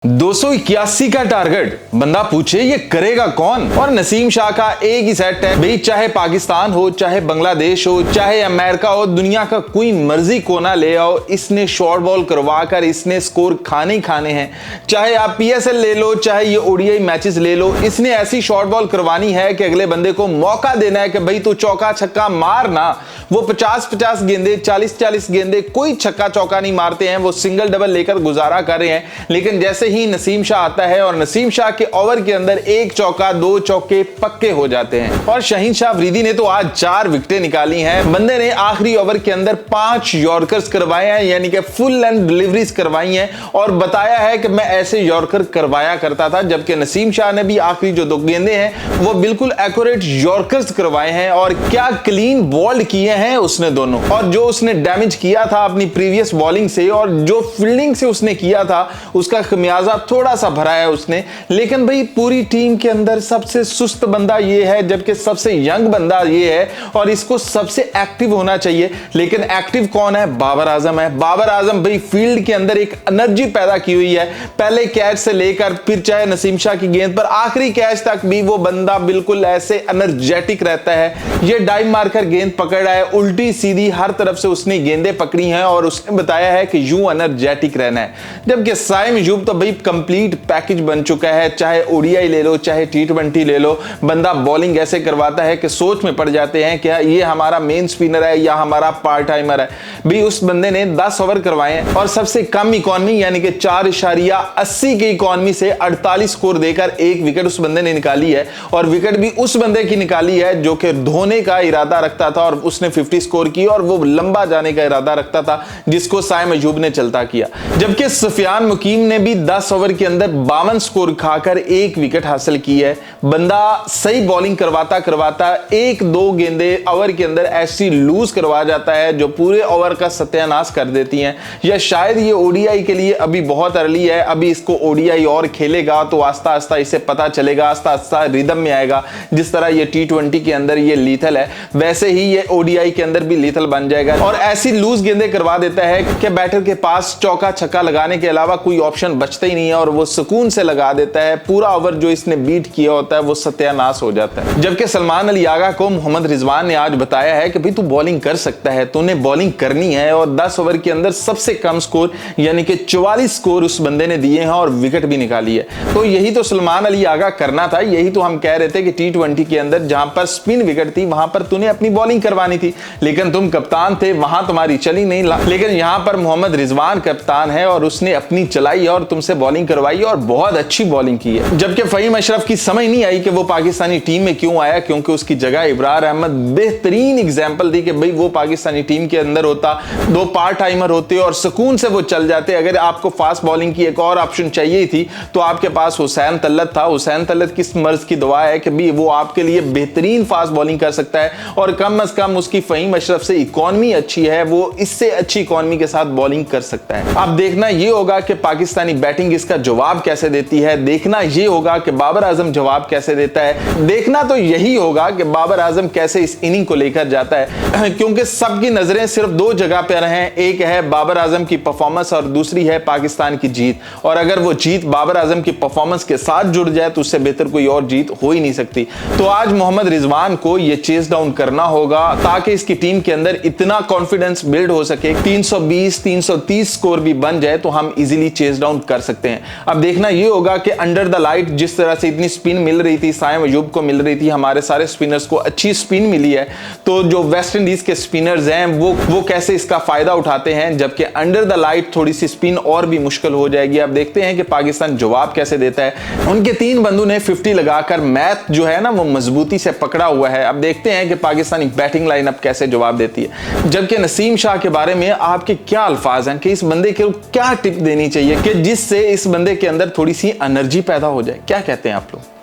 281 का टारगेट, बंदा पूछे ये करेगा कौन। और नसीम शाह का एक ही सेट है भाई, चाहे पाकिस्तान हो, चाहे बांग्लादेश हो, चाहे अमेरिका हो, दुनिया का कोई मर्जी कोना ले आओ, इसने शॉर्ट बॉल करवा कर इसने स्कोर खाने ही खाने हैं। चाहे आप पीएसएल ले लो, चाहे ये ओडीआई मैचेस ले लो, इसने ऐसी शॉर्ट बॉल करवानी है कि अगले बंदे को मौका देना है कि भाई तू चौका छक्का मारना। वो 50-50 गेंदे, 40-40 गेंदे, कोई छक्का चौका नहीं मारते हैं, वो सिंगल डबल लेकर गुजारा कर रहे हैं। लेकिन जैसे ही नसीम शाह आता है और नसीम शाह के ओवर के अंदर एक चौका, दो चौके पक्के हो जाते हैं। और शाहीन शाह अफरीदी ने तो आज 4 विकेटें निकाली हैं। बंदे ने आखिरी ओवर के अंदर 5 यॉर्कर्स करवाए हैं, यानी कि फुल लेंथ डिलीवरीज करवाई हैं और बताया है कि मैं ऐसे यॉर्कर करवाया करता था। जबकि नसीम शाह ने भी आखिरी जो 2 गेंदे हैं वो बिल्कुल एक्यूरेट यॉर्कर्स करवाए हैं। और क्या क्लीन बॉल्ड किए हैं उसने दोनों। और जो उसने डैमेज किया था अपनी प्रीवियस बॉलिंग से और जो फील्डिंग से उसने किया था, उसका खमियाजा थोड़ा सा भरा है उसने। लेकिन भाई पूरी टीम के अंदर सबसे सुस्त बंदा ये है, जबकि सबसे यंग बंदा ये है और इसको सबसे एक्टिव होना चाहिए। लेकिन एक्टिव कौन है? बाबर आजम है। बाबर आजम भाई फील्ड के अंदर एक एनर्जी पैदा की हुई है। पहले कैच से लेकर फिर चाहे नसीम शाह की गेंद पर आखिरी कैच तक भी वो बंदा बिल्कुल ऐसे एनर्जेटिक रहता है। ये डाइव मारकर गेंद पकड़ रहा है, उल्टी सीधी हर तरफ से उसने गेंदें पकड़ी हैं और उसने बताया है कि यूं एनर्जेटिक रहना है। जबकि साइम अयूब तो भाई कंप्लीट पैकेज बन चुका है। चाहे ओडीआई ले लो, चाहे टी20 ले लो, बंदा बॉलिंग ऐसे करवाता है कि सोच में पड़ जाते हैं कि ये हमारा मेन स्पिनर है या हमारा पार्ट टाइमर है। भी उस बंदे ने 10 ओवर करवाए हैं और सबसे कम इकॉनमी यानी कि 4.80 की इकॉनमी से 48 स्कोर देकर 1 विकेट उस बंदे ने निकाली है। और विकेट भी उस बंदे की निकाली है जो कि धोने का इरादा रखता था और उसने 50 स्कोर की और वो लंबा जाने का इरादा रखता था, जिसको साइम अयूब ने चलता किया। जबकि सुफियान मुकीम ने भी 10 ओवर के अंदर 52 स्कोर खाकर 1 विकेट हासिल की है। बंदा सही बॉलिंग करवाता करवाता 1-2 गेंदे ओवर के अंदर ऐसी लूज करवा जाता है जो पूरे ओवर का सत्यानाश कर देती हैं। या शायद ये ओडीआई के लिए अभी बहुत अर्ली है, अभी इसको ओडीआई और खेलेगा तो आस्ता आस्ता इसे पता चलेगा, आस्ता आस्ता रिदम में आएगा। जिस तरह ये टी20 के अंदर ये लीथल है, वैसे ही ये ओडीआई के अंदर भी लीथल बन जाएगा। और ऐसी लूज गेंदे करवा देता है कि बैटर के पास चौका छक्का लगाने के अलावा कोई ऑप्शन बचता ही नहीं है और वो सुकून से लगा देता है। पूरा ओवर जो इसने बीट किया होता है वो सत्यानाश हो जाता है। जबकि सलमान अली आगा को मोहम्मद रिजवान ने आज बताया है कि भाई तू बॉलिंग कर सकता है, तूने बॉलिंग करनी है। और 10 ओवर के अंदर सबसे कम स्कोर यानी कि 44 स्कोर उस बंदे ने दिए हैं और विकेट भी निकाली है। तो यही तो सलमान अली आगा करना था। यही तो हम कह रहे थे कि टी20 के अंदर जहां पर स्पिन विकेट थी वहां पर तूने अपनी बॉलिंग करवानी थी। लेकिन तुम कप्तान थे, वहां तुम्हारी चली नहीं। लेकिन यहां पर मोहम्मद रिजवान कप्तान है और उसने अपनी चलाई और तुमसे बॉलिंग करवाई और बहुत अच्छी बॉलिंग की है। जबकि फहीम अशरफ की समझ नहीं आई कि वो पाकिस्तानी टीम में क्यों आया, क्योंकि उसकी जगह इब्रार अहमद बेहतरीन एग्जांपल थी कि भाई वो पाकिस्तानी टीम के अंदर होता, 2 पार्ट टाइमर होते और सुकून से वो चल जाते। अगर आपको फास्ट बॉलिंग की एक और ऑप्शन चाहिए थी तो आपके पास हुसैन तल्लत था। हुसैन तल्लत किस मर्ज की दुआ है कि भाई वो आपके लिए बेहतरीन फास्ट बॉलिंग कर सकता है और कम अज कम उसकी फहीम अशरफ से इकॉनमी अच्छी है, वो इससे अच्छी इकॉनमी के साथ बॉलिंग कर सकता है। अब देखना यह होगा कि पाकिस्तानी बैटिंग इसका जवाब कैसे देती है, देखना यह होगा कि बाबर आजम जवाब कैसे देता है, देखना तो यही होगा कि बाबर आजम कैसे इस इनिंग को लेकर जाता है। क्योंकि सबकी नजरें सिर्फ 2 जगह पर हैं, एक है बाबर आजम की परफॉर्मेंस और दूसरी है पाकिस्तान की जीत। और अगर वो जीत बाबर आजम की परफॉर्मेंस के साथ जुड़ जाए तो उससे बेहतर कोई और जीत हो ही नहीं सकती। तो आज मोहम्मद रिजवान को यह चेस डाउन करना होगा ताकि इसकी टीम के अंदर इतना कॉन्फिडेंस बिल्ड हो सके, 320-330 स्कोर भी बन जाए तो हम इजीली चेस डाउन कर सकते हैं। अब देखना यह होगा कि अंडर द लाइट जिस तरह से इतनी स्पिन मिल रही थी, साइम अयूब को मिल रही थी, हमारे सारे स्पिनर्स को अच्छी स्पिन मिली है, तो जो वेस्ट इंडीज के स्पिनर्स हैं वो कैसे इसका फायदा उठाते हैं। जबकि अंडर द लाइट थोड़ी सी स्पिन और भी मुश्किल हो जाएगी। अब देखते हैं कि पाकिस्तान जवाब कैसे देता है। उनके 3 बंदों ने 50 लगाकर मैच जो है ना वो मजबूती से पकड़ा हुआ है। अब देखते हैं कि पाकिस्तानी बैटिंग लाइनअप कैसे जवाब देती है। जबकि नसीम शाह के बारे में आपके क्या अल्फाज हैं कि इस बंदे को क्या टिप देनी चाहिए कि जिससे इस बंदे के अंदर थोड़ी सी एनर्जी पैदा हो जाए? क्या कहते हैं आप लोग?